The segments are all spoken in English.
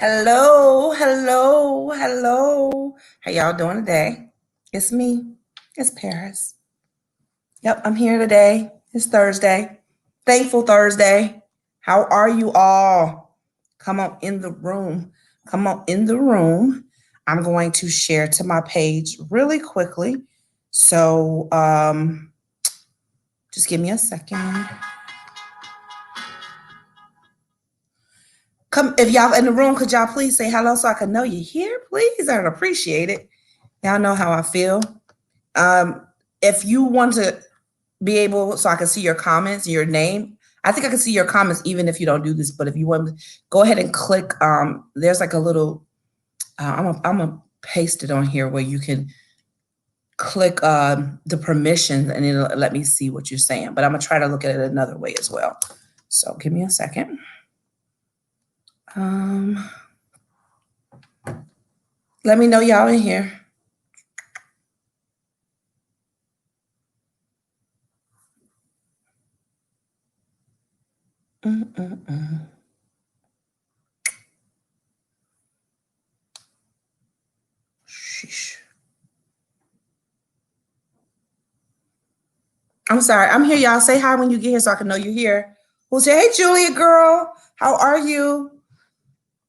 Hello, hello, hello. How y'all doing today? It's me. It's Paris. Yep, I'm here today. It's Thursday. Thankful Thursday. How are you all? Come on in the room. Come on in the room. I'm going to share to my page really quickly. So just give me a second. Come, if y'all in the room, could y'all please say hello so I can know you're here, please? I'd appreciate it. Y'all know how I feel. If you want to be able, so I can see your comments, your name. I think I can see your comments even if you don't do this. But if you want, go ahead and click. There's like a little. I'm gonna paste it on here where you can click the permissions and it'll let me see what you're saying. But I'm gonna try to look at it another way as well. So give me a second. Let me know y'all in here. Sheesh. I'm sorry. I'm here, y'all. Say hi when you get here so I can know you're here. We'll say, hey, Julia, girl. How are you?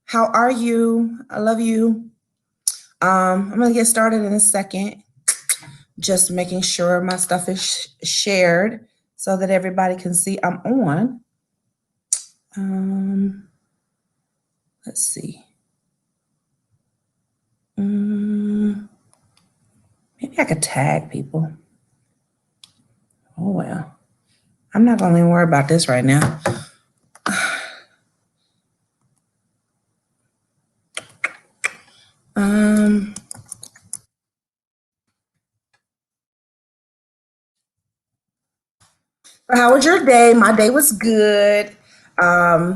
How are you? I love you. I'm going to get started in a second. Just making sure my stuff is shared so that everybody can see I'm on. Let's see. Maybe I could tag people. Oh, well. I'm not going to even worry about this right now. How was your day? My day was good. I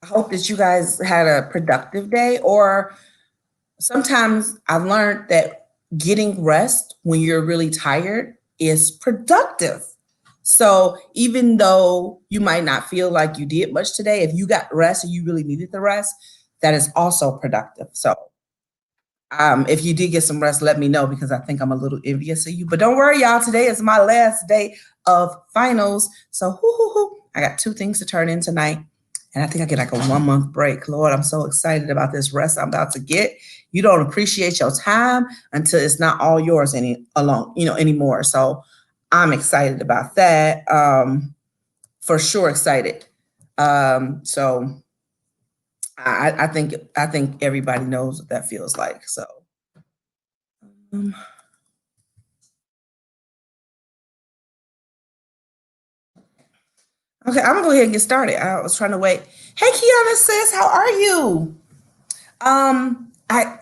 hope that you guys had a productive day. Or sometimes I've learned that getting rest when you're really tired is productive. So even though you might not feel like you did much today, if you got rest and you really needed the rest, that is also productive. So if you did get some rest, let me know because I think I'm a little envious of you. But don't worry, y'all. Today is my last day of finals. So I got 2 things to turn in tonight. And I think I get like a 1-month break. Lord, I'm so excited about this rest I'm about to get. You don't appreciate your time until it's not all yours anymore. So I'm excited about that. For sure excited. So I think everybody knows what that feels like. So okay, I'm gonna go ahead and get started. I was trying to wait. Hey, Kiana, sis, how are you?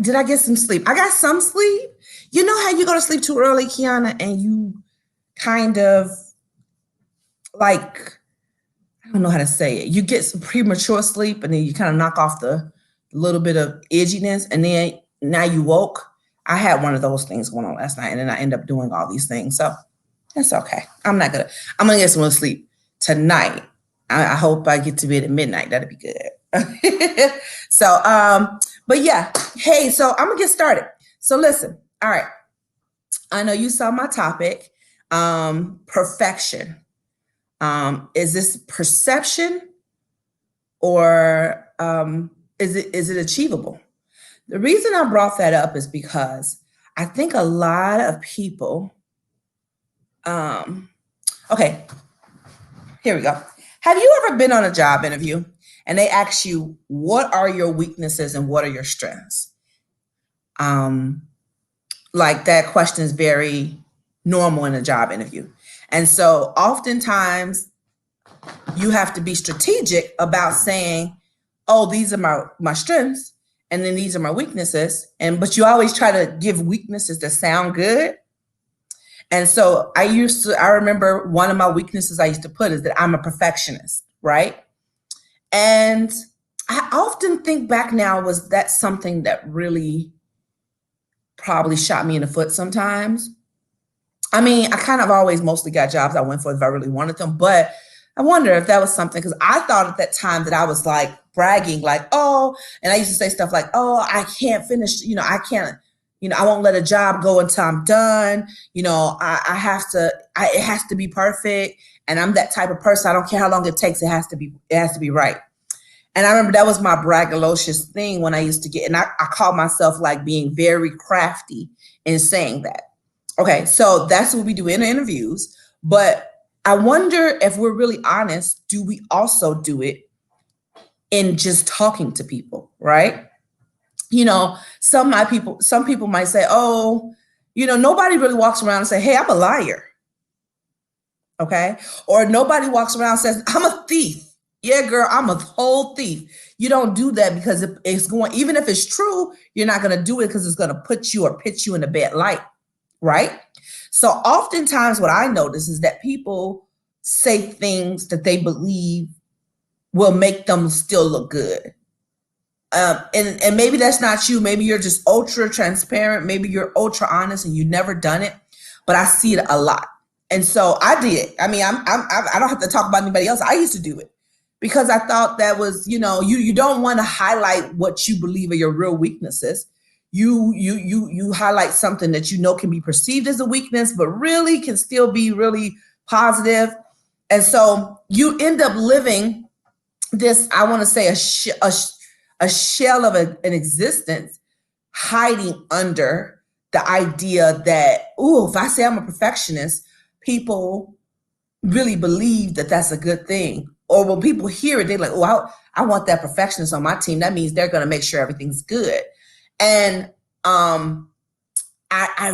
Did I get some sleep? I got some sleep. You know how you go to sleep too early, Kiana, and you kind of like, I don't know how to say it. You get some premature sleep and then you kind of knock off the little bit of edginess and then now you woke. I had one of those things going on last night and then I end up doing all these things. So that's okay. I'm gonna get some sleep tonight. I hope I get to bed at midnight. That'd be good. So, but yeah, hey, so I'm gonna get started. So listen, all right. I know you saw my topic, perfection. Is this perception or is it achievable? The reason I brought that up is because I think a lot of people, okay, here we go. Have you ever been on a job interview and they ask you, what are your weaknesses and what are your strengths? Like that question is very normal in a job interview. And so oftentimes you have to be strategic about saying, oh, these are my strengths and then these are my weaknesses. But you always try to give weaknesses that sound good. And so I remember one of my weaknesses I used to put is that I'm a perfectionist, right? And I often think back now, was that something that really probably shot me in the foot sometimes? I mean, I kind of always mostly got jobs I went for if I really wanted them, but I wonder if that was something, because I thought at that time that I was like bragging like, oh, and I used to say stuff like, oh, I can't finish, I can't, I won't let a job go until I'm done. I have to, it has to be perfect. And I'm that type of person. I don't care how long it takes. It has to be right. And I remember that was my braggadocious thing when I used to get, and I called myself like being very crafty in saying that. Okay, so that's what we do in interviews. But I wonder if we're really honest, do we also do it in just talking to people, right? Some people might say, oh, nobody really walks around and say, hey, I'm a liar. Okay. Or nobody walks around and says, I'm a thief. Yeah, girl, I'm a whole thief. You don't do that because it's going, even if it's true, you're not going to do it because it's going to put you or pitch you in a bad light. Right. So oftentimes what I notice is that people say things that they believe will make them still look good. And maybe that's not you. Maybe you're just ultra transparent. Maybe you're ultra honest and you've never done it, but I see it a lot. And so I did. I mean, I don't have to talk about anybody else. I used to do it because I thought that was, you don't want to highlight what you believe are your real weaknesses. You highlight something that can be perceived as a weakness, but really can still be really positive. And so you end up living this, I want to say, a shell of an existence, hiding under the idea that, oh, if I say I'm a perfectionist, people really believe that that's a good thing. Or when people hear it, they're like, oh, I want that perfectionist on my team. That means they're going to make sure everything's good. And I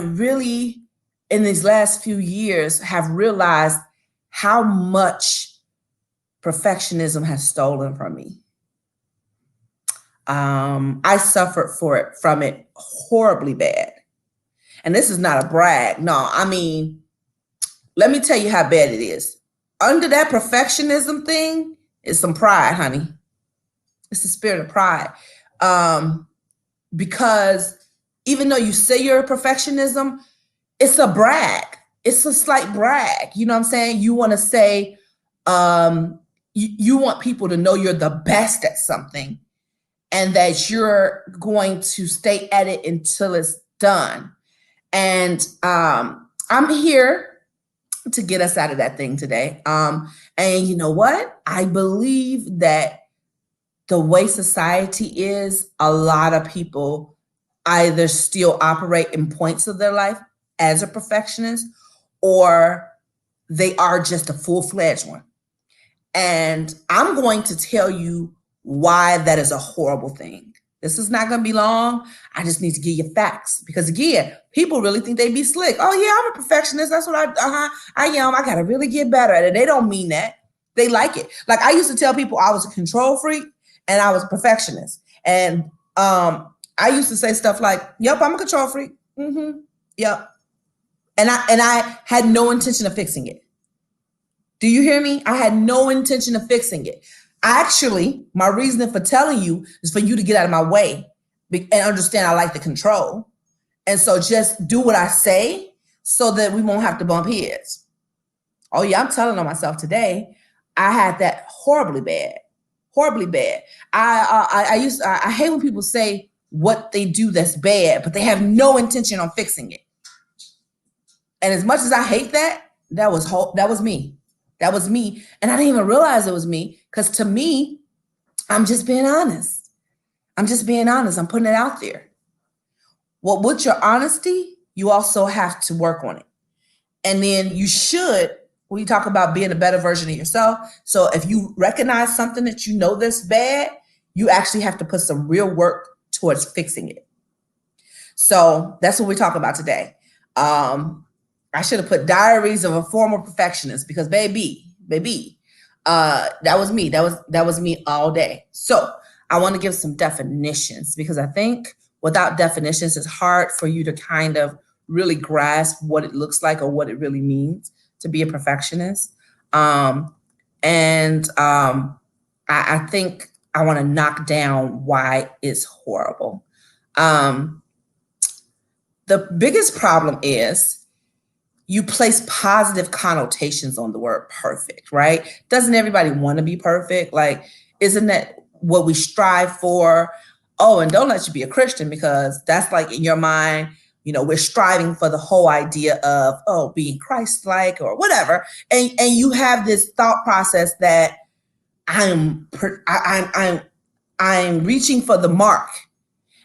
really, in these last few years, have realized how much perfectionism has stolen from me. I suffered from it horribly bad. And this is not a brag. No, I mean, let me tell you how bad it is. Under that perfectionism thing is some pride, honey. It's the spirit of pride. Because even though you say you're a perfectionism, it's a brag. It's a slight brag. You know what I'm saying? You want to say, you want people to know you're the best at something and that you're going to stay at it until it's done. And I'm here to get us out of that thing today. And you know what? I believe that the way society is, a lot of people either still operate in points of their life as a perfectionist, or they are just a full-fledged one. And I'm going to tell you why that is a horrible thing. This is not going to be long. I just need to give you facts because, again, people really think they be slick. Oh, yeah, I'm a perfectionist. That's what I am. I got to really get better at it. They don't mean that. They like it. Like I used to tell people I was a control freak and I was a perfectionist. And I used to say stuff like, yep, I'm a control freak. Mm-hmm. Yep. And I had no intention of fixing it. Do you hear me? I had no intention of fixing it. Actually, my reasoning for telling you is for you to get out of my way and understand I like the control. And so just do what I say so that we won't have to bump heads. Oh yeah, I'm telling on myself today. I had that horribly bad. I hate when people say what they do that's bad, but they have no intention on fixing it. And as much as I hate that, that was me. That was me. And I didn't even realize it was me because to me, I'm just being honest. I'm putting it out there. Well, with your honesty, you also have to work on it. And then you should, when you talk about being a better version of yourself. So if you recognize something that you know that's bad, you actually have to put some real work towards fixing it. So that's what we're talking about today. I should have put diaries of a former perfectionist because baby, that was me. That was me all day. So I want to give some definitions because I think without definitions, it's hard for you to kind of really grasp what it looks like or what it really means to be a perfectionist. I think I want to knock down why it's horrible. The biggest problem is you place positive connotations on the word perfect, right? Doesn't everybody want to be perfect? Like, isn't that what we strive for. Oh, and don't let you be a Christian, because that's like in your mind, we're striving for the whole idea of, oh, being Christ-like or whatever. And you have this thought process that I'm reaching for the mark.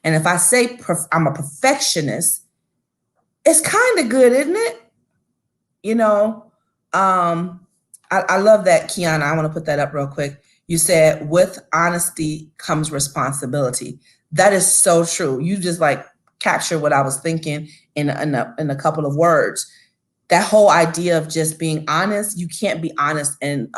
And if I say I'm a perfectionist, it's kind of good, isn't it? I love that, Kiana. I want to put that up real quick. You said, with honesty comes responsibility. That is so true. You just like capture what I was thinking in a couple of words. That whole idea of just being honest, you can't be honest and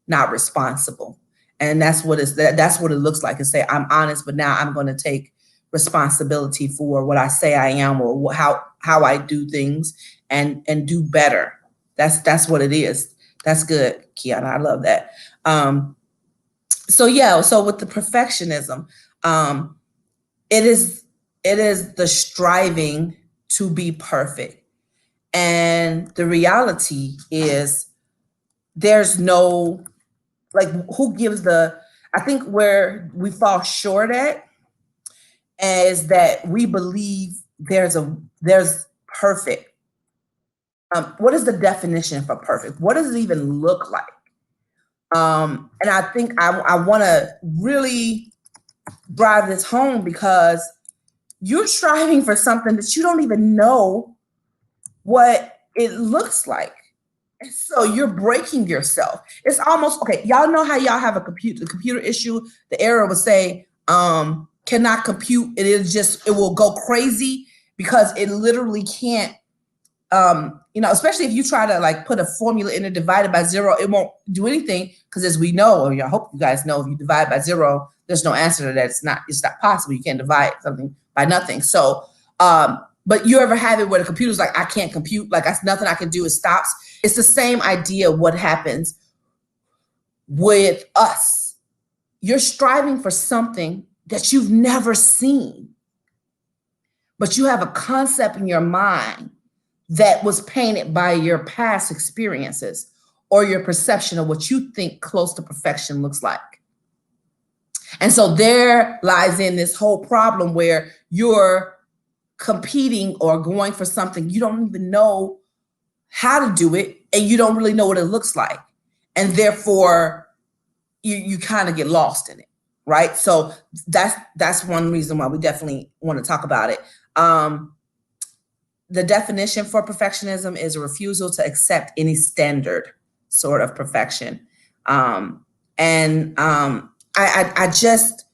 not responsible. And that's what it looks like, and say, I'm honest, but now I'm going to take responsibility for what I say I am, or how I do things, and do better. That's what it is. That's good, Kiana. I love that. So with the perfectionism, it is the striving to be perfect. And the reality is, there's no, like, who gives I think where we fall short at is that we believe there's perfect. What is the definition for perfect? What does it even look like? And I think I want to really drive this home, because you're striving for something that you don't even know what it looks like. And so you're breaking yourself. It's almost, okay, y'all know how y'all have the computer issue. The error would say, cannot compute. It will go crazy, because it literally can't, especially if you try to like put a formula in it, divided by 0, it won't do anything, because as we know, or I hope you guys know, if you divide by 0, there's no answer to that. It's not possible. You can't divide something by nothing. So, but you ever have it where the computer's like, I can't compute, like that's nothing I can do, it stops. It's the same idea. What happens with us? You're striving for something that you've never seen, but you have a concept in your mind that was painted by your past experiences, or your perception of what you think close to perfection looks like. And so there lies in this whole problem where you're competing or going for something you don't even know how to do it, and you don't really know what it looks like. And therefore you kind of get lost in it, right? So that's one reason why we definitely want to talk about it. The definition for perfectionism is a refusal to accept any standard sort of perfection. I just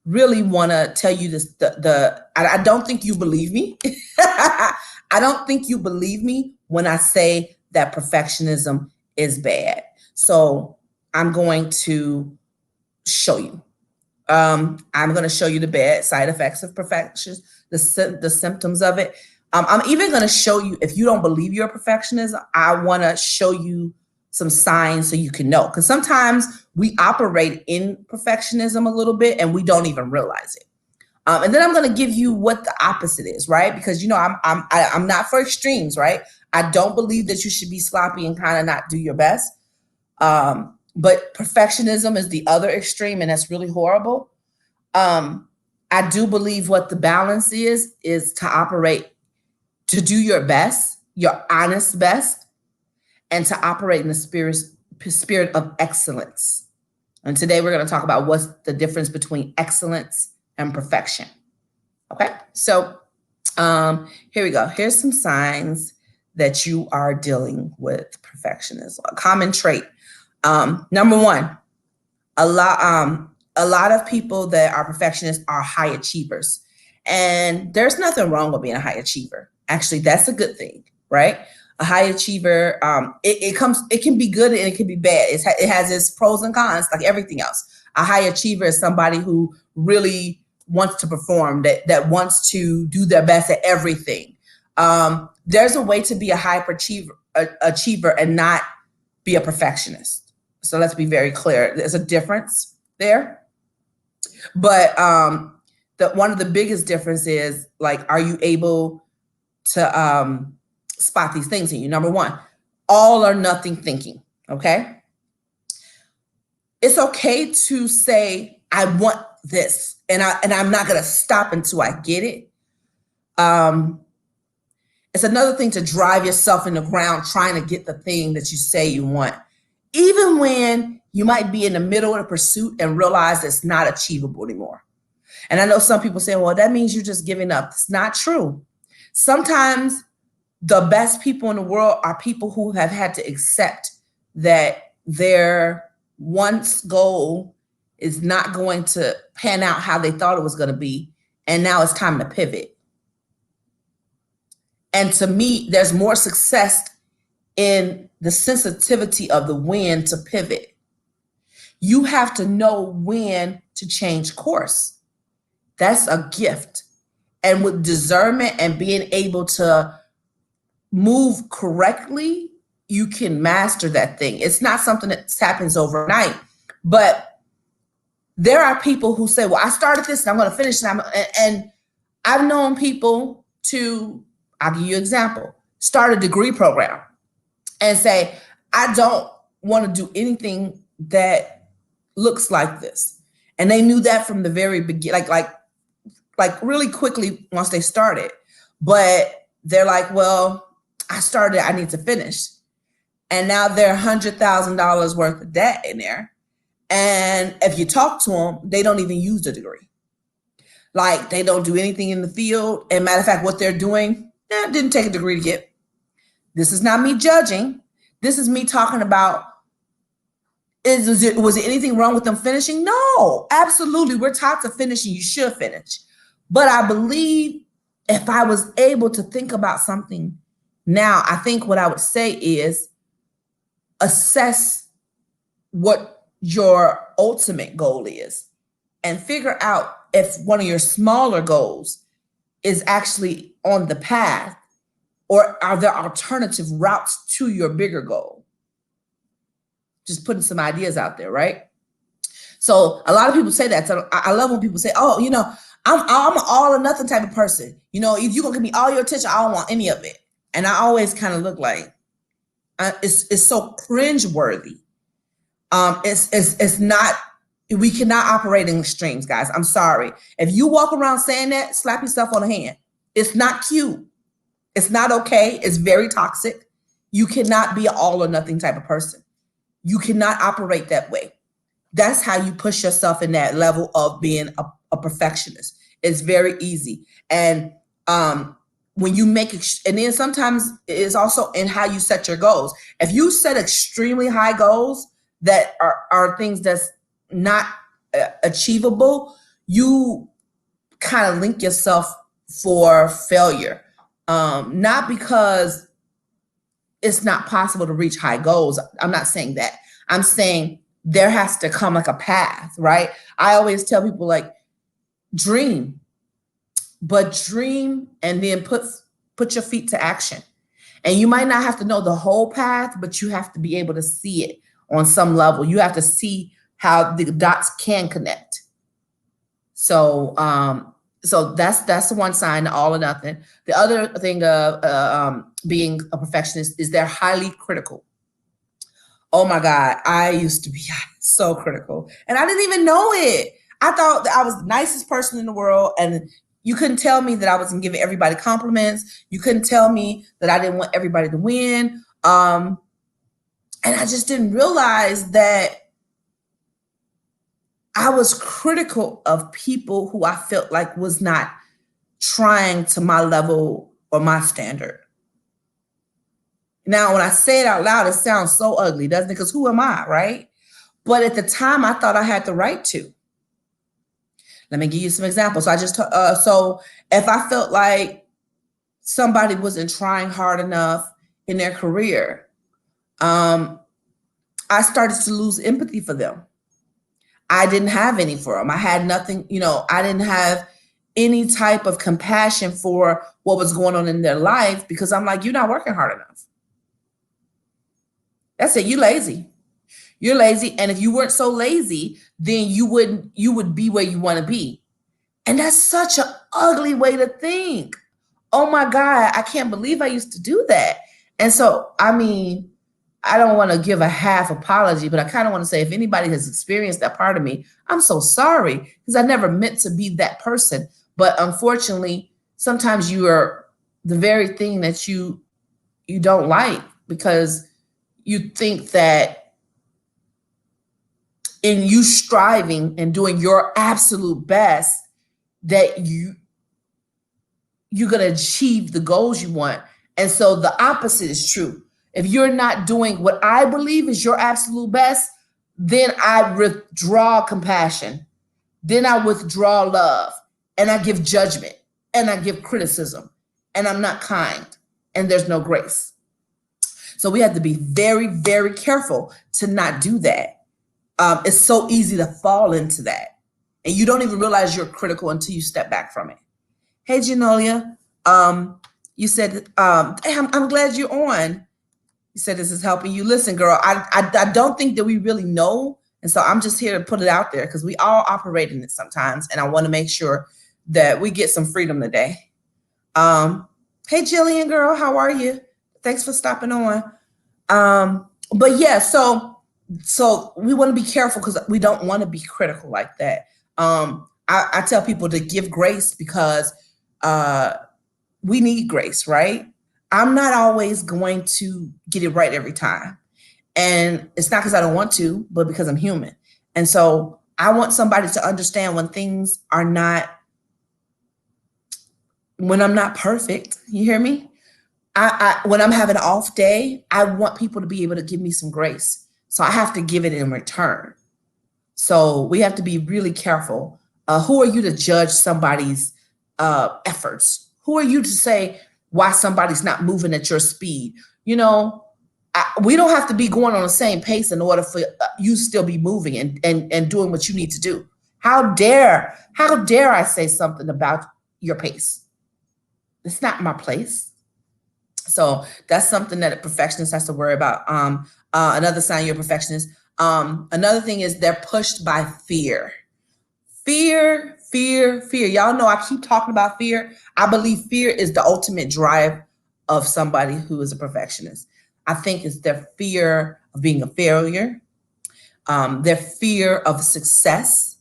really want to tell you this. I don't think you believe me. I don't think you believe me when I say that perfectionism is bad. So I'm going to show you. I'm going to show you the bad side effects of perfection, the symptoms of it. I'm even going to show you, if you don't believe you're a perfectionist, I want to show you some signs so you can know. Because sometimes we operate in perfectionism a little bit and we don't even realize it. And then I'm going to give you what the opposite is, right? Because I'm not for extremes, right? I don't believe that you should be sloppy and kind of not do your best. But perfectionism is the other extreme, and that's really horrible. I do believe what the balance is to operate, to do your best, your honest best, and to operate in the spirit of excellence. And today we're going to talk about what's the difference between excellence and perfection. Okay, so here we go. Here's some signs that you are dealing with perfectionism. A common trait. Number one, a lot of people that are perfectionists are high achievers. And there's nothing wrong with being a high achiever. Actually, that's a good thing, right? A high achiever, it can be good and it can be bad. It has its pros and cons, like everything else. A high achiever is somebody who really wants to perform, that wants to do their best at everything. There's a way to be a high achiever and not be a perfectionist. So let's be very clear. There's a difference there. But one of the biggest differences is, like, are you able to spot these things in you? Number one, all or nothing thinking, okay? It's okay to say, I want this, and I'm not going to stop until I get it. It's another thing to drive yourself in the ground trying to get the thing that you say you want, even when you might be in the middle of the pursuit and realize it's not achievable anymore. And I know some people say, well, that means you're just giving up. It's not true. Sometimes the best people in the world are people who have had to accept that their once goal is not going to pan out how they thought it was going to be. And now it's time to pivot. And to me, there's more success in the sensitivity of the when to pivot. You have to know when to change course. That's a gift. And with discernment and being able to move correctly, you can master that thing. It's not something that happens overnight, but there are people who say, well, I started this and I'm going to finish it. And I've known people to, I'll give you an example, start a degree program and say, I don't want to do anything that looks like this. And they knew that from the very beginning, like really quickly once they started. But they're like, well, I started, I need to finish. And now they're $100,000 worth of debt in there. And if you talk to them, they don't even use the degree. Like they don't do anything in the field. And matter of fact, what they're doing, didn't take a degree to get. This is not me judging. This is me talking about, was it anything wrong with them finishing? No, absolutely. We're taught to finish and you should finish. But I believe if I was able to think about something now, I think what I would say is assess what your ultimate goal is and figure out if one of your smaller goals is actually on the path, or are there alternative routes to your bigger goal? Just putting some ideas out there, right? So a lot of people say that. So I love when people say, oh, I'm an all or nothing type of person. If you're going to give me all your attention, I don't want any of it. And I always kind of look like, it's so cringeworthy. It's not, we cannot operate in extremes, guys. I'm sorry. If you walk around saying that, slap yourself on the hand. It's not cute. It's not okay. It's very toxic. You cannot be an all or nothing type of person. You cannot operate that way. That's how you push yourself in that level of being a perfectionist. It's very easy. And when you make it, and then sometimes it's also in how you set your goals. If you set extremely high goals that are things that's not achievable, you kind of link yourself for failure. Not because it's not possible to reach high goals. I'm not saying that. I'm saying there has to come like a path, right? I always tell people like, dream, but dream and then put your feet to action. And you might not have to know the whole path, but you have to be able to see it on some level. You have to see how the dots can connect. So, so that's the one sign, all or nothing. The other thing of being a perfectionist is they're highly critical. Oh my God, I used to be so critical and I didn't even know it. I thought that I was the nicest person in the world, and you couldn't tell me that I wasn't giving everybody compliments. You couldn't tell me that I didn't want everybody to win. And I just didn't realize that I was critical of people who I felt like was not trying to my level or my standard. Now, when I say it out loud, it sounds so ugly, doesn't it? Because who am I, right? But at the time, I thought I had the right to. Let me give you some examples. So if I felt like somebody wasn't trying hard enough in their career, I started to lose empathy for them. I didn't have any for them. I had nothing, I didn't have any type of compassion for what was going on in their life, because I'm like, you're not working hard enough. That's it. You're lazy. You're lazy. And if you weren't so lazy, then you would be where you want to be. And that's such an ugly way to think. Oh my God, I can't believe I used to do that. And so, I mean, I don't want to give a half apology, but I kind of want to say if anybody has experienced that part of me, I'm so sorry because I never meant to be that person. But unfortunately, sometimes you are the very thing that you don't like because you think that in you striving and doing your absolute best that you're going to achieve the goals you want. And so the opposite is true. If you're not doing what I believe is your absolute best, then I withdraw compassion. Then I withdraw love and I give judgment and I give criticism and I'm not kind and there's no grace. So we have to be very, very careful to not do that. It's so easy to fall into that. And you don't even realize you're critical until you step back from it. Hey, Genolia, you said, hey, I'm glad you're on. You said this is helping you. Listen, girl, I don't think that we really know. And so I'm just here to put it out there because we all operate in it sometimes. And I want to make sure that we get some freedom today. Hey, Jillian, girl, how are you? Thanks for stopping on. But yeah, so we want to be careful because we don't want to be critical like that. I tell people to give grace because we need grace, right? I'm not always going to get it right every time. And it's not because I don't want to, but because I'm human. And so I want somebody to understand when things are not, when I'm not perfect, you hear me? When I'm having an off day, I want people to be able to give me some grace. So I have to give it in return. So we have to be really careful. Who are you to judge somebody's efforts? Who are you to say why somebody's not moving at your speed? You know, we don't have to be going on the same pace in order for you still be moving and doing what you need to do. How dare I say something about your pace? It's not my place. So that's something that a perfectionist has to worry about. Another sign you're a perfectionist. Another thing is they're pushed by fear. Fear. Y'all know I keep talking about fear. I believe fear is the ultimate drive of somebody who is a perfectionist. I think it's their fear of being a failure, their fear of success,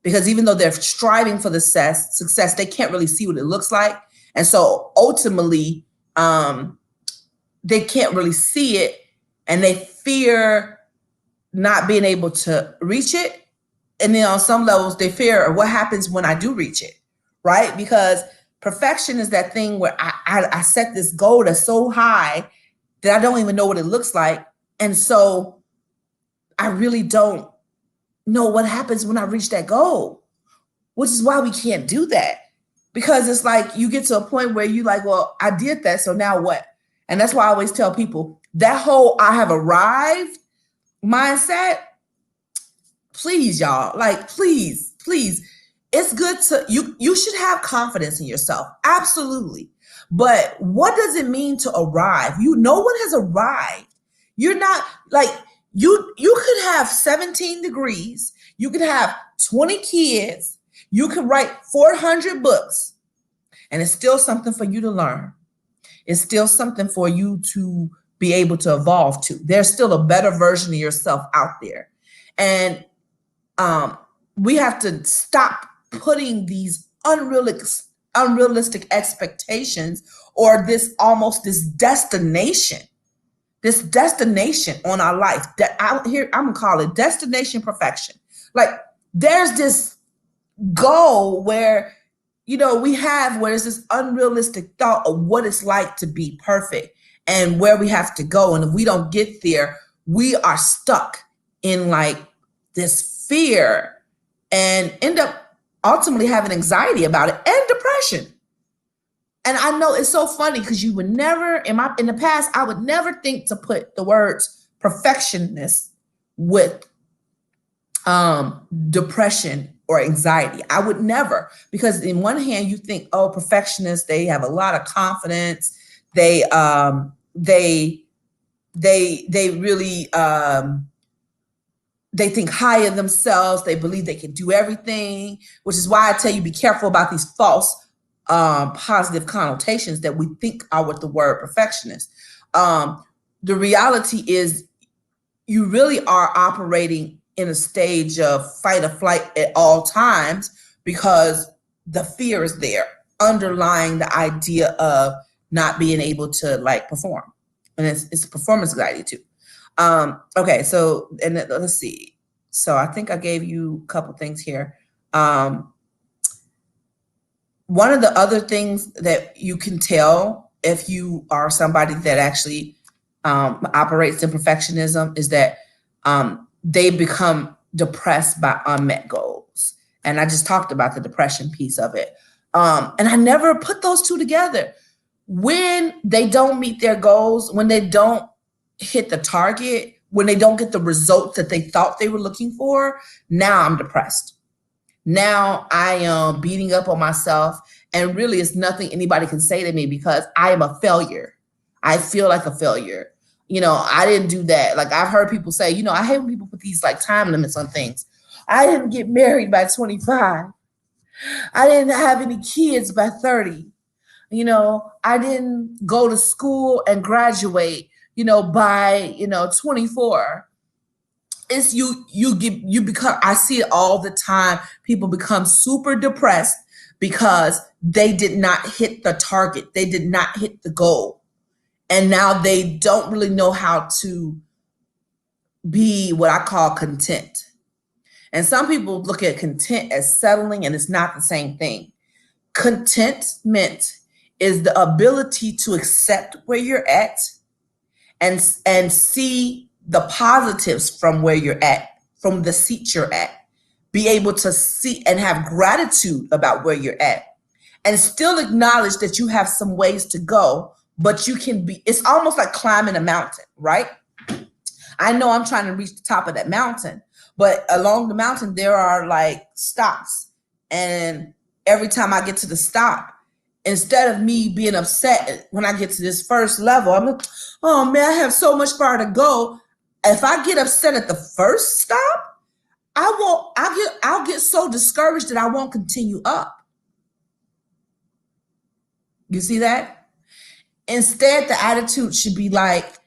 because even though they're striving for the success, they can't really see what it looks like. And so ultimately, they can't really see it and they fear not being able to reach it. And then on some levels, they fear what happens when I do reach it, right? Because perfection is that thing where I set this goal that's so high that I don't even know what it looks like. And so I really don't know what happens when I reach that goal, which is why we can't do that. Because it's like you get to a point where you like, well, I did that, so now what? And that's why I always tell people that whole I have arrived mindset, please, y'all, like, please. It's good to, you should have confidence in yourself. Absolutely. But what does it mean to arrive? No one has arrived. You're not like, you could have 17 degrees. You could have 20 kids. You could write 400 books and it's still something for you to learn. It's still something for you to be able to evolve to. There's still a better version of yourself out there. And we have to stop putting these unrealistic expectations or this destination on our life that I'm gonna call it destination perfection. Like there's this goal where, where there's this unrealistic thought of what it's like to be perfect and where we have to go. And if we don't get there, we are stuck in like this fear and end up ultimately having anxiety about it and depression. And I know it's so funny because you would never, in the past, I would never think to put the words perfectionist with depression or anxiety. I would never, because in one hand you think, oh, perfectionists, they have a lot of confidence. They really they think high of themselves. They believe they can do everything, which is why I tell you, be careful about these false positive connotations that we think are with the word perfectionist. the reality is you really are operating in a stage of fight or flight at all times because the fear is there underlying the idea of not being able to like perform. And it's performance anxiety too. Okay, so and let's see. So I think I gave you a couple things here. One of the other things that you can tell if you are somebody that actually operates in perfectionism is that they become depressed by unmet goals. And I just talked about the depression piece of it. And I never put those two together. When they don't meet their goals, when they don't hit the target, when they don't get the results that they thought they were looking for, now I'm depressed. Now I am beating up on myself, and really it's nothing anybody can say to me because I am a failure. I feel like a failure. I didn't do that. Like I've heard people say, I hate when people put these like time limits on things. I didn't get married by 25. I didn't have any kids by 30. I didn't go to school and graduate, by, 24. It's you become, I see it all the time. People become super depressed because they did not hit the target. They did not hit the goal. And now they don't really know how to be what I call content. And some people look at content as settling, and it's not the same thing. Contentment is the ability to accept where you're at and see the positives from where you're at, from the seat you're at. Be able to see and have gratitude about where you're at, and still acknowledge that you have some ways to go, but you can be, it's almost like climbing a mountain, right? I know I'm trying to reach the top of that mountain, but along the mountain, there are like stops. And every time I get to the stop, instead of me being upset when I get to this first level, I'm like, oh man, I have so much far to go. If I get upset at the first stop, I'll get so discouraged that I won't continue up. You see that? Instead, the attitude should be like,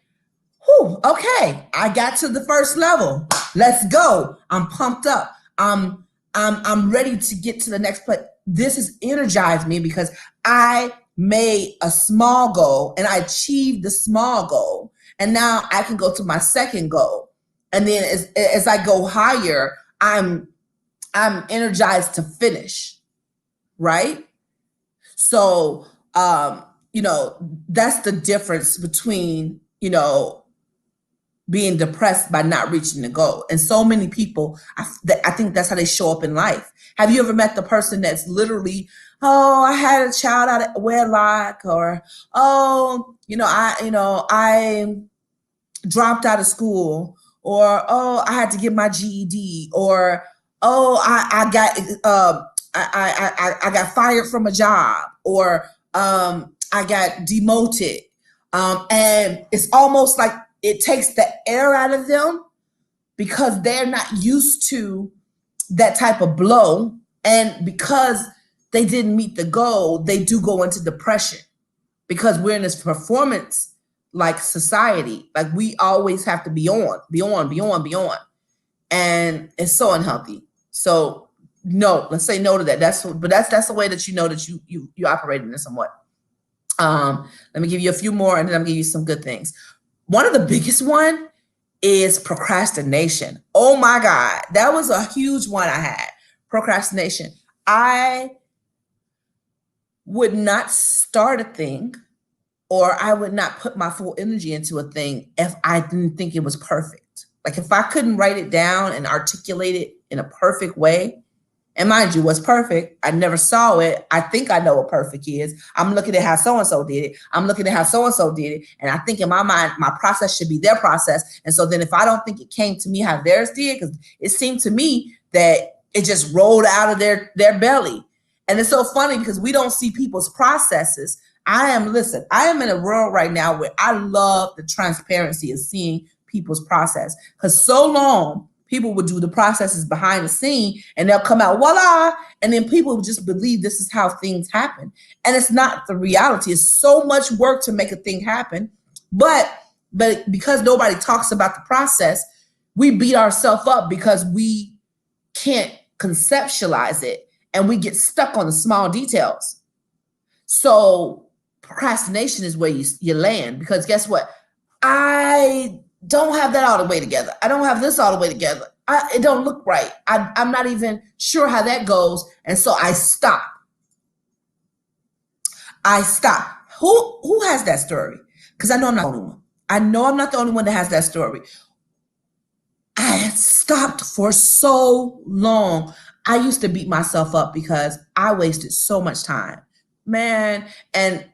whew, okay, I got to the first level. Let's go. I'm pumped up. I'm ready to get to the next place. This has energized me because I made a small goal and I achieved the small goal. And now I can go to my second goal. And then as I go higher, I'm energized to finish. Right? So, that's the difference between, being depressed by not reaching the goal. And so many people, I think that's how they show up in life. Have you ever met the person that's literally, oh, I had a child out of wedlock, or, oh, I dropped out of school, or, oh, I had to get my GED, or, oh, I got fired from a job, or I got demoted. And it's almost like it takes the air out of them because they're not used to that type of blow. And because they didn't meet the goal, they do go into depression because we're in this performance like society. Like we always have to be on. And it's so unhealthy. So no, let's say no to that. That's the way that you know that you operate in this somewhat. Let me give you a few more and then I'll give you some good things. One of the biggest one is procrastination. Oh my God. That was a huge one I had. Procrastination. I would not start a thing, or I would not put my full energy into a thing if I didn't think it was perfect. Like if I couldn't write it down and articulate it in a perfect way, and mind you, what's perfect? I never saw it. I think I know what perfect is. I'm looking at how so-and-so did it. I'm looking at how so-and-so did it. And I think in my mind, my process should be their process. And so then if I don't think it came to me how theirs did, because it seemed to me that it just rolled out of their belly. And it's so funny because we don't see people's processes. I am in a world right now where I love the transparency of seeing people's process. Because so long, people would do the processes behind the scene and they'll come out, voila. And then people would just believe this is how things happen. And it's not the reality. It's so much work to make a thing happen. But but because nobody talks about the process, we beat ourselves up because we can't conceptualize it and we get stuck on the small details. So procrastination is where you land, because guess what? I don't have that all the way together. I don't have this all the way together. It don't look right. I'm not even sure how that goes. And so I stop. Who has that story? Because I know I'm not the only one. I know I'm not the only one that has that story. I had stopped for so long. I used to beat myself up because I wasted so much time, man. And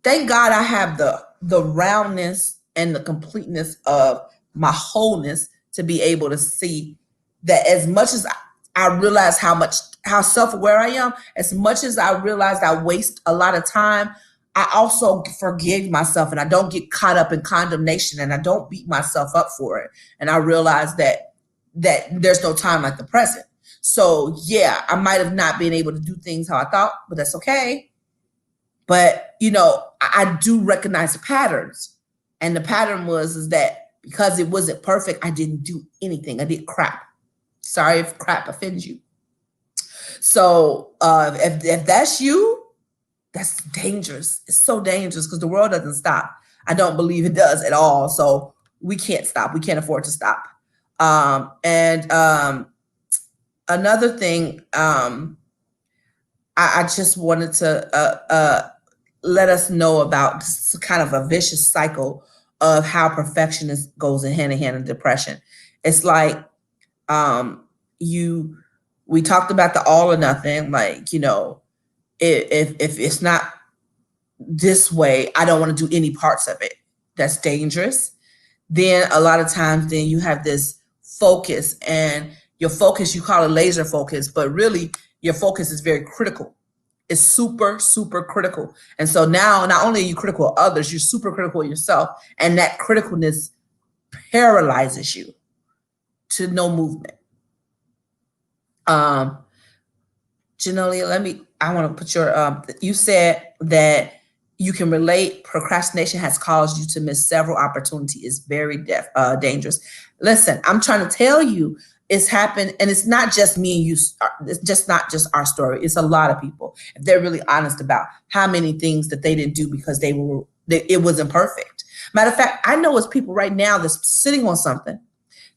thank God I have the roundness and the completeness of my wholeness to be able to see that as much as I realize how self-aware I am, as much as I realized I waste a lot of time, I also forgive myself and I don't get caught up in condemnation and I don't beat myself up for it. And I realize that there's no time like the present. So yeah, I might have not been able to do things how I thought, but that's okay. But I do recognize the patterns. And the pattern is that because it wasn't perfect, I didn't do anything. I did crap. Sorry if crap offends you. So if that's you, that's dangerous. It's so dangerous because the world doesn't stop. I don't believe it does at all. So we can't stop. We can't afford to stop. Another thing, I just wanted to let us know about this kind of a vicious cycle of how perfectionism goes hand in hand in depression. It's like we talked about the all or nothing, like, if it's not this way, I don't want to do any parts of it. That's dangerous. Then a lot of times then you have this focus, and your focus, you call it laser focus, but really your focus is very critical. It's super, super critical. And so now not only are you critical of others, you're super critical of yourself. And that criticalness paralyzes you to no movement. Janolia, I want to put you said that you can relate procrastination has caused you to miss several opportunities. It's very dangerous. Listen, I'm trying to tell you, it's happened, and it's not just me and you. It's just not just our story. It's a lot of people. If they're really honest about how many things that they didn't do because it wasn't perfect. Matter of fact, I know it's people right now that's sitting on something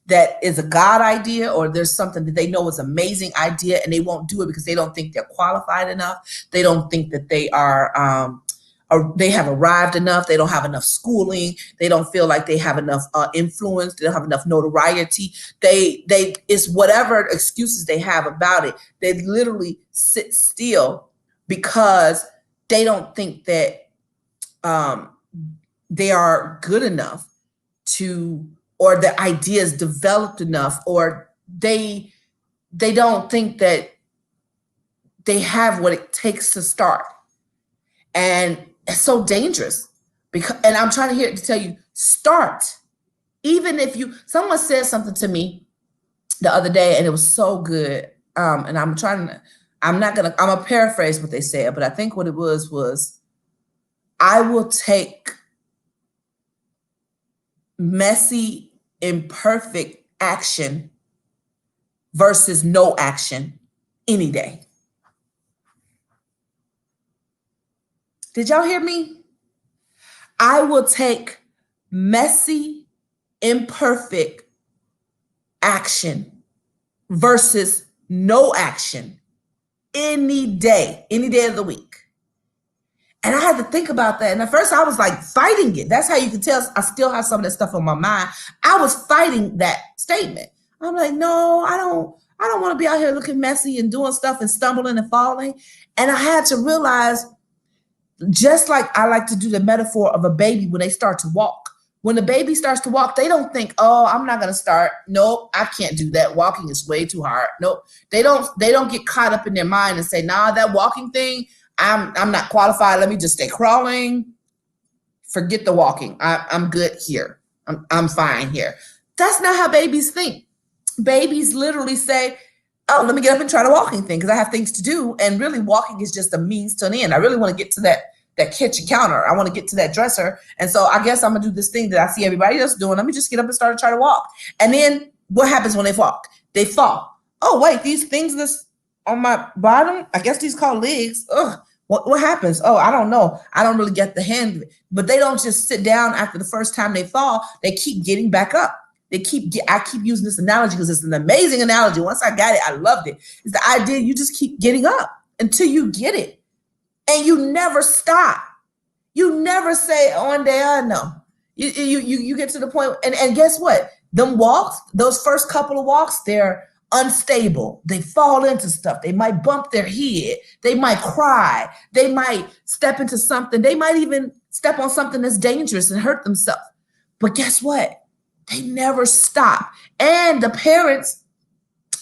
that is a God idea, or there's something that they know is an amazing idea, and they won't do it because they don't think they're qualified enough. They don't think that they they have arrived enough. They don't have enough schooling. They don't feel like they have enough influence. They don't have enough notoriety. It's whatever excuses they have about it. They literally sit still because they don't think that they are good enough or the idea is developed enough, or they don't think that they have what it takes to start. And it's so dangerous and I'm trying to tell you, start. Even if someone said something to me the other day and it was so good. And I'm gonna paraphrase what they said, but I think what it was, I will take messy, imperfect action versus no action any day. Did y'all hear me? I will take messy, imperfect action versus no action any day of the week. And I had to think about that. And at first I was like fighting it. That's how you can tell I still have some of that stuff on my mind. I was fighting that statement. I'm like, no, I don't want to be out here looking messy and doing stuff and stumbling and falling. And I had to realize, just like I like to do the metaphor of a baby when they start to walk. When the baby starts to walk, they don't think, oh, I'm not going to start. Nope, I can't do that. Walking is way too hard. Nope. They don't get caught up in their mind and say, nah, that walking thing, I'm not qualified. Let me just stay crawling. Forget the walking. I'm good here. I'm fine here. That's not how babies think. Babies literally say, oh, let me get up and try the walking thing because I have things to do. And really walking is just a means to an end. I really want to get to that that kitchen counter. I want to get to that dresser. And so I guess I'm gonna do this thing that I see everybody else doing. Let me just get up and start to try to walk. And then what happens when they walk? They fall. Oh, wait, these things that's on my bottom, I guess these called legs. Ugh. What happens? Oh, I don't know. I don't really get the hang of it. But they don't just sit down after the first time they fall. They keep getting back up. I keep using this analogy because it's an amazing analogy. Once I got it, I loved it. It's the idea you just keep getting up until you get it. And you never stop. You never say, one day I know. You get to the point, and guess what? Them walks, those first couple of walks, they're unstable. They fall into stuff. They might bump their head. They might cry. They might step into something. They might even step on something that's dangerous and hurt themselves. But guess what? They never stop. And the parents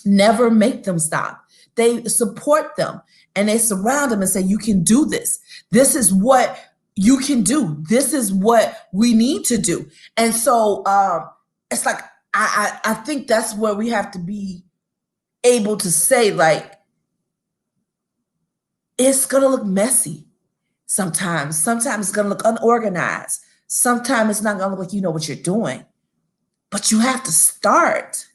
never make them stop. They support them and they surround them and say, you can do this. This is what you can do. This is what we need to do. And so it's like, I think that's where we have to be able to say, like, it's going to look messy sometimes. Sometimes it's going to look unorganized. Sometimes it's not going to look like you know what you're doing. But you have to start.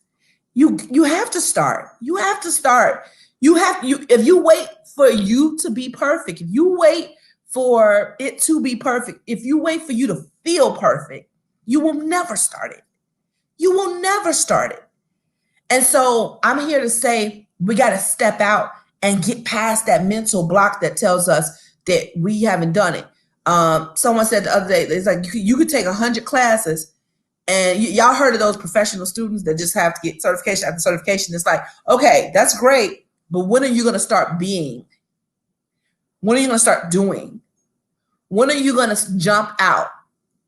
You have to start. You have to start. If you wait for you to be perfect, if you wait for it to be perfect, if you wait for you to feel perfect, you will never start it. You will never start it. And so I'm here to say we got to step out and get past that mental block that tells us that we haven't done it. Someone said the other day, it's like you could take 100 classes, and y'all heard of those professional students that just have to get certification after certification. It's like, okay, that's great, but when are you going to start being? When are you going to start doing? When are you going to jump out?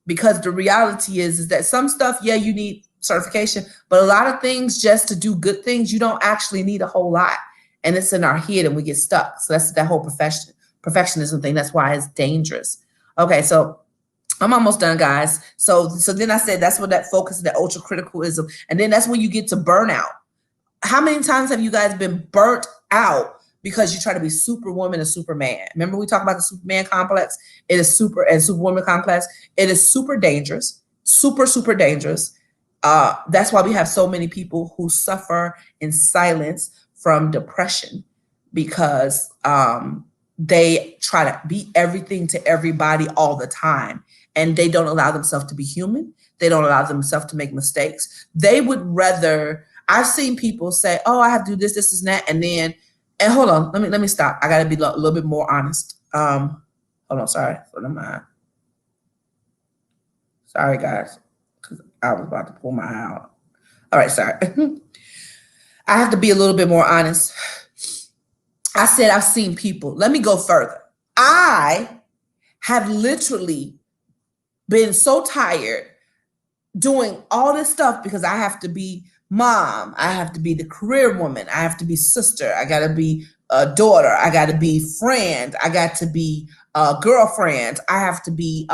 Because the reality is that some stuff, yeah, you need certification, but a lot of things, just to do good things, you don't actually need a whole lot. And it's in our head and we get stuck. So that's that whole perfectionism thing. That's why it's dangerous. Okay, so I'm almost done, guys. So then I said that's what that focus, that ultra criticalism, and then that's when you get to burnout. How many times have you guys been burnt out because you try to be Superwoman and Superman? Remember we talked about the Superman complex? It is Superwoman complex. It is super dangerous, super dangerous. That's why we have so many people who suffer in silence from depression, because they try to be everything to everybody all the time. And they don't allow themselves to be human. They don't allow themselves to make mistakes. They would rather, I've seen people say, oh, I have to do this, this, and that. And hold on, let me stop. I got to be a little bit more honest. Hold on, sorry. Sorry, guys, because I was about to pull my eye out. All right, sorry. I have to be a little bit more honest. I said I've seen people. Let me go further. I have literally been so tired doing all this stuff because I have to be mom. I have to be the career woman. I have to be sister. I got to be a daughter. I got to be friend. I got to be a girlfriend. I have to be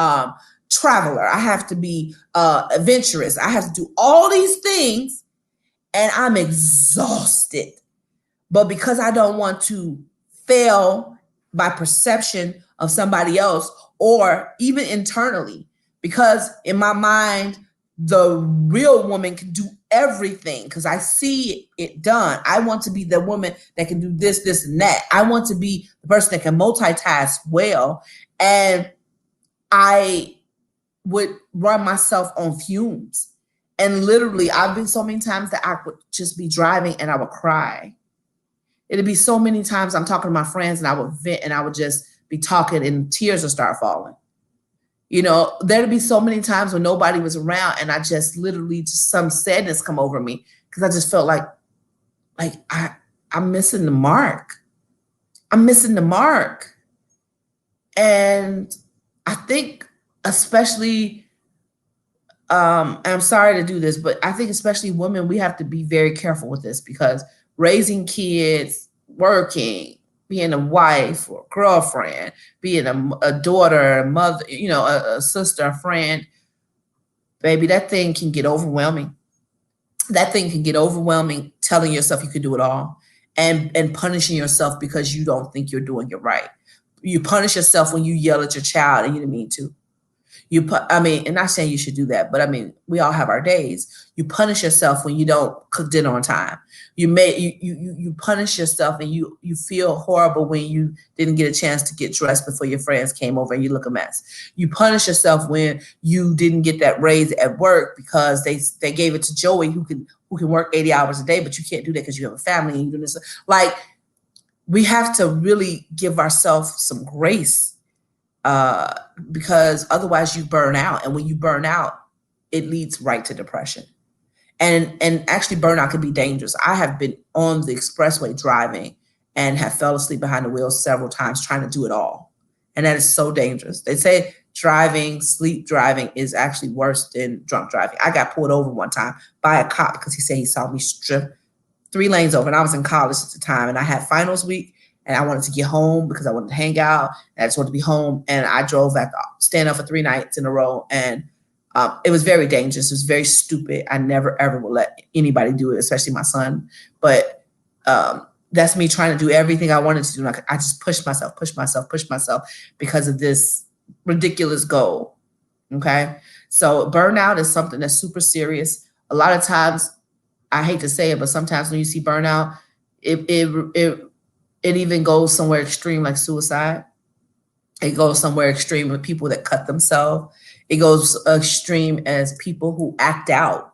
traveler. I have to be adventurous. I have to do all these things, and I'm exhausted. But because I don't want to fail by perception of somebody else, or even internally, because in my mind, the real woman can do everything because I see it done. I want to be the woman that can do this, this, and that. I want to be the person that can multitask well. And I would run myself on fumes. And literally, I've been so many times that I would just be driving and I would cry. It'd be so many times I'm talking to my friends and I would vent and I would just be talking and tears would start falling. You know, there'd be so many times when nobody was around and I just literally just some sadness come over me because I just felt like I'm missing the mark. I'm missing the mark. And I think especially, and I'm sorry to do this, but I think especially women, we have to be very careful with this because raising kids, working, being a wife or girlfriend, being a daughter, a mother, you know, a sister, a friend, baby, that thing can get overwhelming. That thing can get overwhelming, telling yourself you can do it all and punishing yourself because you don't think you're doing it right. You punish yourself when you yell at your child and you didn't mean to. And not saying you should do that, but I mean, we all have our days. You punish yourself when you don't cook dinner on time. You punish yourself, and you feel horrible when you didn't get a chance to get dressed before your friends came over and you look a mess. You punish yourself when you didn't get that raise at work because they gave it to Joey who can work 80 hours a day, but you can't do that because you have a family and you do this. Like, we have to really give ourselves some grace, because otherwise you burn out, and when you burn out, it leads right to depression. And actually, burnout can be dangerous. I have been on the expressway driving and have fell asleep behind the wheel several times trying to do it all, and that is so dangerous. They say sleep driving is actually worse than drunk driving. I got pulled over one time by a cop because he said he saw me strip 3 lanes over, and I was in college at the time, and I had finals week. And I wanted to get home because I wanted to hang out. And I just wanted to be home. And I drove staying up for 3 nights in a row. And it was very dangerous. It was very stupid. I never, ever will let anybody do it, especially my son. But that's me trying to do everything I wanted to do. Like, I just pushed myself because of this ridiculous goal. Okay. So burnout is something that's super serious. A lot of times, I hate to say it, but sometimes when you see burnout, it even goes somewhere extreme like suicide. It goes somewhere extreme with people that cut themselves. It goes extreme as people who act out.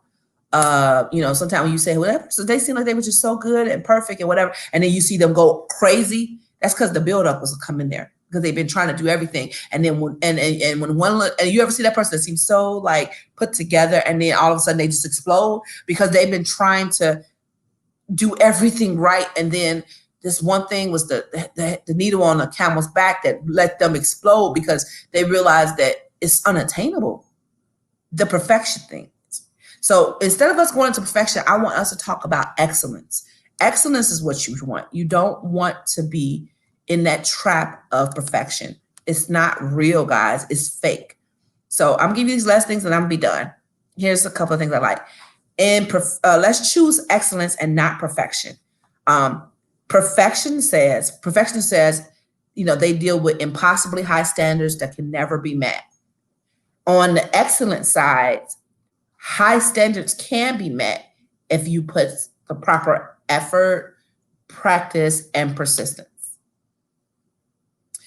Sometimes when you say, well, that person, they seem like they were just so good and perfect and whatever, and then you see them go crazy. That's because the buildup was coming there because they've been trying to do everything. And then when you ever see that person that seems so like put together, and then all of a sudden they just explode because they've been trying to do everything right, and then this one thing was the needle on the camel's back that let them explode because they realized that it's unattainable, the perfection thing. So instead of us going into perfection, I want us to talk about excellence. Excellence is what you want. You don't want to be in that trap of perfection. It's not real, guys. It's fake. So I'm gonna give you these last things and I'm gonna be done. Here's a couple of things I like. And let's choose excellence and not perfection. Perfection says, they deal with impossibly high standards that can never be met. On the excellent side, high standards can be met if you put the proper effort, practice, and persistence.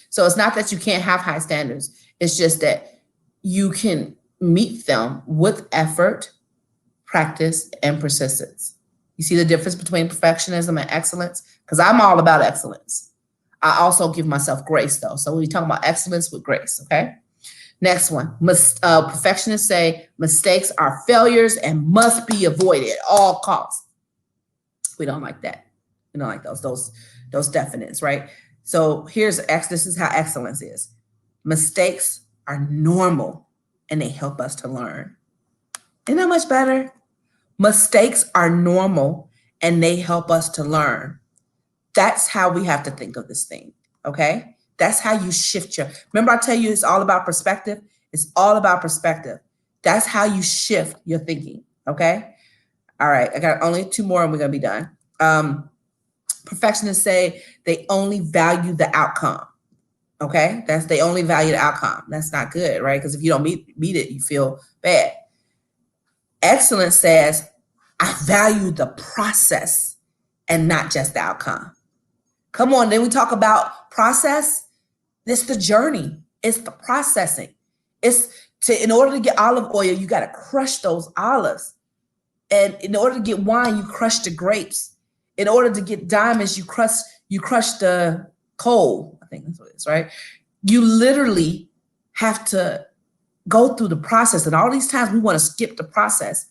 So it's not that you can't have high standards. It's just that you can meet them with effort, practice, and persistence. You see the difference between perfectionism and excellence? Because I'm all about excellence. I also give myself grace, though. So we're talking about excellence with grace, okay? Next one. Perfectionists say mistakes are failures and must be avoided at all costs. We don't like that. We don't like those definites, right? So this is how excellence is. Mistakes are normal and they help us to learn. Isn't that much better? Mistakes are normal and they help us to learn. That's how we have to think of this thing, okay? That's how you shift remember I tell you it's all about perspective? It's all about perspective. That's how you shift your thinking, okay? All right, I got only 2 more and we're gonna be done. Perfectionists say they only value the outcome, okay? They only value the outcome. That's not good, right? Because if you don't meet it, you feel bad. Excellence says, I value the process and not just the outcome. Come on, then we talk about process. It's the journey. It's the processing. In order to get olive oil, you got to crush those olives. And in order to get wine, you crush the grapes. In order to get diamonds, you crush the coal. I think that's what it is, right? You literally have to go through the process. And all these times we want to skip the process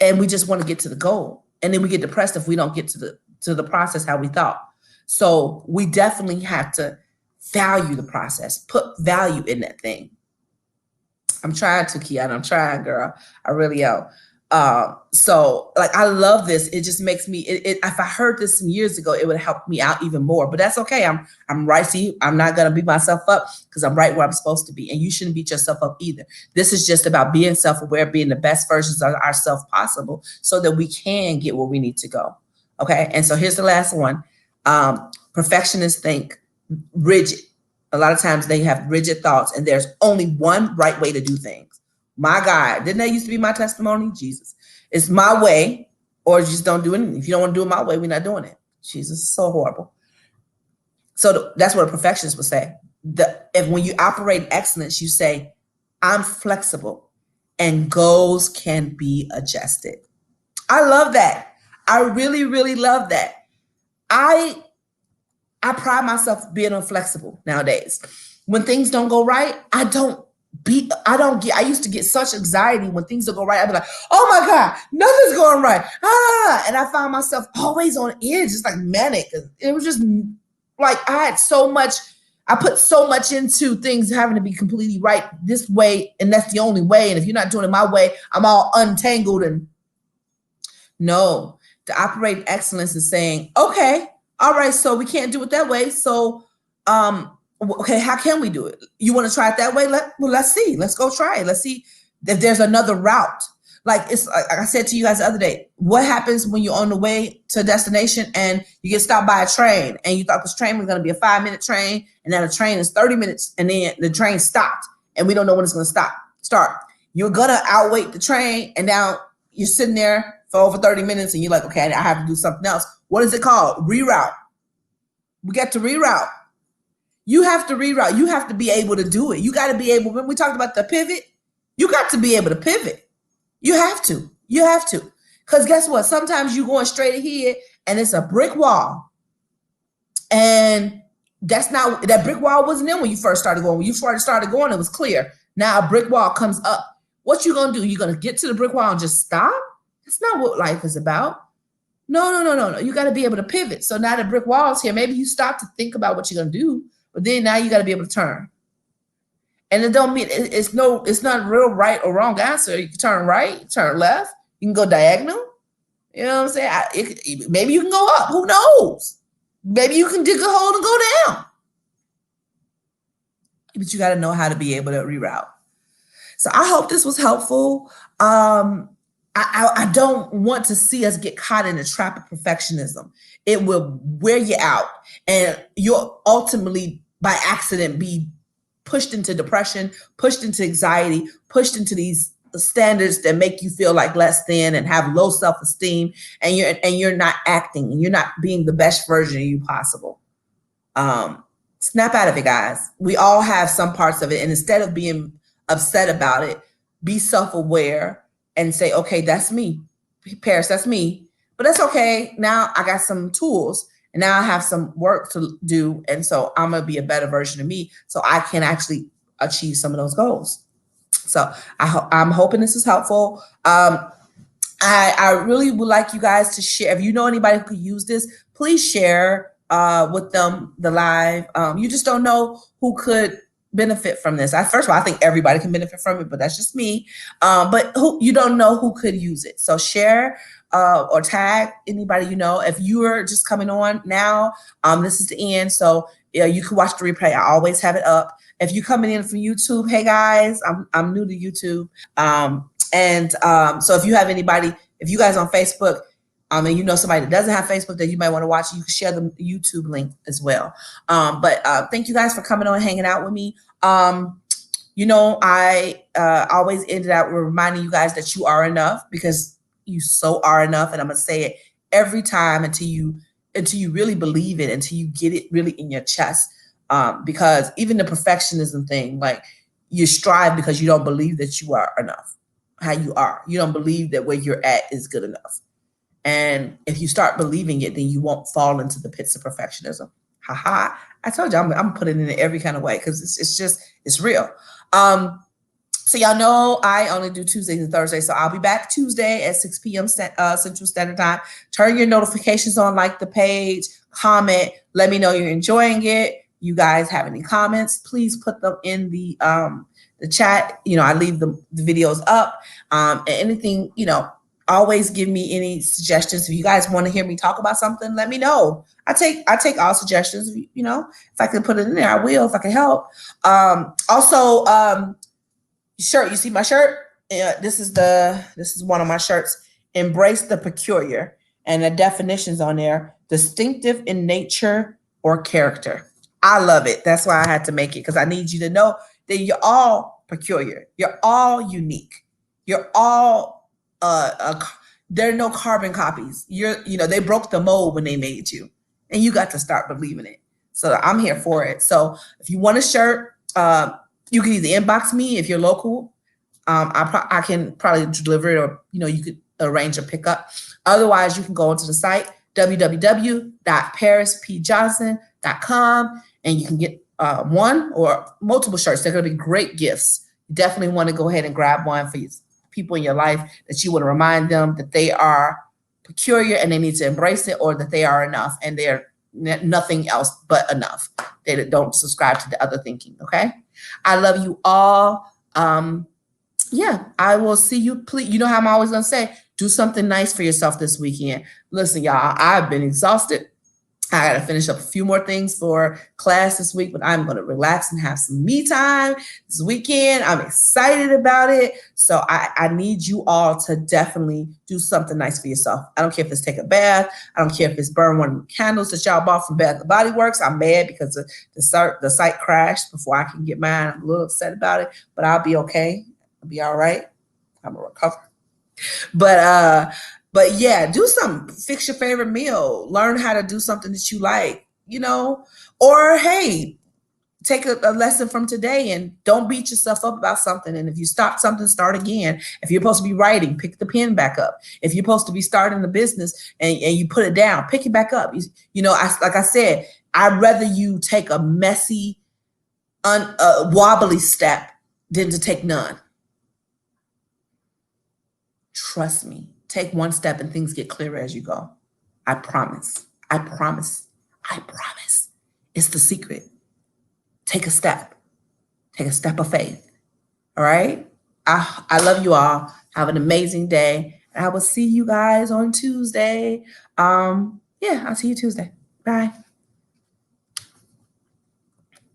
and we just want to get to the goal. And then we get depressed if we don't get to the process how we thought. So we definitely have to value the process, put value in that thing. I'm trying to, Kiana. I'm trying, girl. I really am. So like, I love this. It just makes me, if I heard this some years ago, it would help me out even more, but that's okay. I'm right. See, I'm not going to beat myself up because I'm right where I'm supposed to be. And you shouldn't beat yourself up either. This is just about being self-aware, being the best versions of ourselves possible so that we can get where we need to go. Okay. And so here's the last one. Perfectionists think rigid. A lot of times they have rigid thoughts and there's only one right way to do things. My God, didn't that used to be my testimony? Jesus. It's my way, or just don't do anything. If you don't want to do it my way, we're not doing it. Jesus, so horrible. So that's what a perfectionist would say. If when you operate excellence, you say, I'm flexible and goals can be adjusted. I love that. I really, really love that. I pride myself being inflexible nowadays. When things don't go right, I used to get such anxiety when things don't go right. I'd be like, oh my God, nothing's going right. And I found myself always on edge, just like manic. It was just like I put so much into things having to be completely right this way, and that's the only way. And if you're not doing it my way, I'm all untangled. And no, to operate excellence is saying, okay, all right, so we can't do it that way. So, okay, how can we do it? You want to try it that way? Let's see. Let's go try it. Let's see if there's another route. Like I said to you guys the other day, what happens when you're on the way to a destination and you get stopped by a train and you thought this train was going to be a 5-minute train, and now the train is 30 minutes and then the train stopped and we don't know when it's going to start. You're going to outwait the train, and now you're sitting there for over 30 minutes and you're like, okay, I have to do something else. What is it called? Reroute. We got to reroute. You have to reroute. You have to be able to do it. You got to be able, when we talked about the pivot, you got to be able to pivot. You have to. You have to. Because guess what? Sometimes you're going straight ahead and it's a brick wall. And that brick wall wasn't in when you first started going. When you first started going, it was clear. Now a brick wall comes up. What you going to do? You're going to get to the brick wall and just stop? That's not what life is about. No. You got to be able to pivot. So now the brick wall's here. Maybe you stop to think about what you're going to do, but then now you got to be able to turn. And it don't mean it's not real right or wrong answer. You can turn right, turn left. You can go diagonal. You know what I'm saying? Maybe you can go up. Who knows? Maybe you can dig a hole and go down. But you got to know how to be able to reroute. So I hope this was helpful. I don't want to see us get caught in the trap of perfectionism. It will wear you out, and you'll ultimately, by accident, be pushed into depression, pushed into anxiety, pushed into these standards that make you feel like less than and have low self-esteem, and you're not acting and you're not being the best version of you possible. Snap out of it, guys. We all have some parts of it, and instead of being upset about it, be self-aware and say, okay, that's me. Paris, that's me. But that's okay. Now I got some tools. And now I have some work to do. And so I'm going to be a better version of me so I can actually achieve some of those goals. So I'm hoping this is helpful. I really would like you guys to share. If you know anybody who could use this, please share with them the live. You just don't know who could benefit from this. First of all, I think everybody can benefit from it, but that's just me. But you don't know who could use it. So share or tag anybody you know. If you're just coming on now, this is the end. So you can watch the replay. I always have it up. If you're coming in from YouTube, hey guys, I'm new to YouTube. So if you have anybody, if you guys on Facebook, and you know somebody that doesn't have Facebook that you might want to watch, you can share the YouTube link as well. But thank you guys for coming on and hanging out with me. I always ended out with reminding you guys that you are enough, because you so are enough. And I'm going to say it every time until you really believe it, until you get it really in your chest. Because even the perfectionism thing, like, you strive because you don't believe that you are enough, how you are. You don't believe that where you're at is good enough. And if you start believing it, then you won't fall into the pits of perfectionism. I told you I'm putting it in every kind of way, because it's real. So y'all know I only do Tuesdays and Thursdays. So I'll be back Tuesday at 6 p.m. Central Standard Time. Turn your notifications on, like the page, comment, let me know you're enjoying it. You guys have any comments, please put them in the chat. I leave the videos up. And anything, always give me any suggestions. If you guys want to hear me talk about something, let me know. I take all suggestions. If I can put it in there, I will, if I can help. Also, shirt. You see my shirt? This is one of my shirts. Embrace the peculiar, and the definitions on there: distinctive in nature or character. I love it. That's why I had to make it, because I need you to know that you're all peculiar. You're all unique. You're all there are no carbon copies. They broke the mold when they made you, and you got to start believing it. So I'm here for it. So if you want a shirt, you can either inbox me if you're local. I can probably deliver it, or you could arrange a pickup. Otherwise, you can go onto the site www.parispjohnson.com, and you can get one or multiple shirts. They're going to be great gifts. You definitely want to go ahead and grab one for people in your life that you want to remind them that they are peculiar and they need to embrace it, or that they are enough and they're nothing else but enough. They don't subscribe to the other thinking. Okay. I love you all. Yeah, I will see you. Please, you know how I'm always going to say, do something nice for yourself this weekend. Listen, y'all, I've been exhausted. I got to finish up a few more things for class this week, but I'm going to relax and have some me time this weekend. I'm excited about it. So I need you all to definitely do something nice for yourself. I don't care if it's take a bath. I don't care if it's burn one of the candles that y'all bought from Bath & Body Works. I'm mad because the site crashed before I can get mine. I'm a little upset about it, but I'll be okay. I'll be all right. I'm going to recover. But yeah, do something. Fix your favorite meal. Learn how to do something that you like, or hey, take a lesson from today and don't beat yourself up about something. And if you stop something, start again. If you're supposed to be writing, pick the pen back up. If you're supposed to be starting a business and you put it down, pick it back up. Like I said, I'd rather you take a messy, wobbly step than to take none. Trust me, take one step and things get clearer as you go. I promise. I promise. I promise. It's the secret. Take a step. Take a step of faith. All right? I love you all. Have an amazing day. And I will see you guys on Tuesday. I'll see you Tuesday. Bye.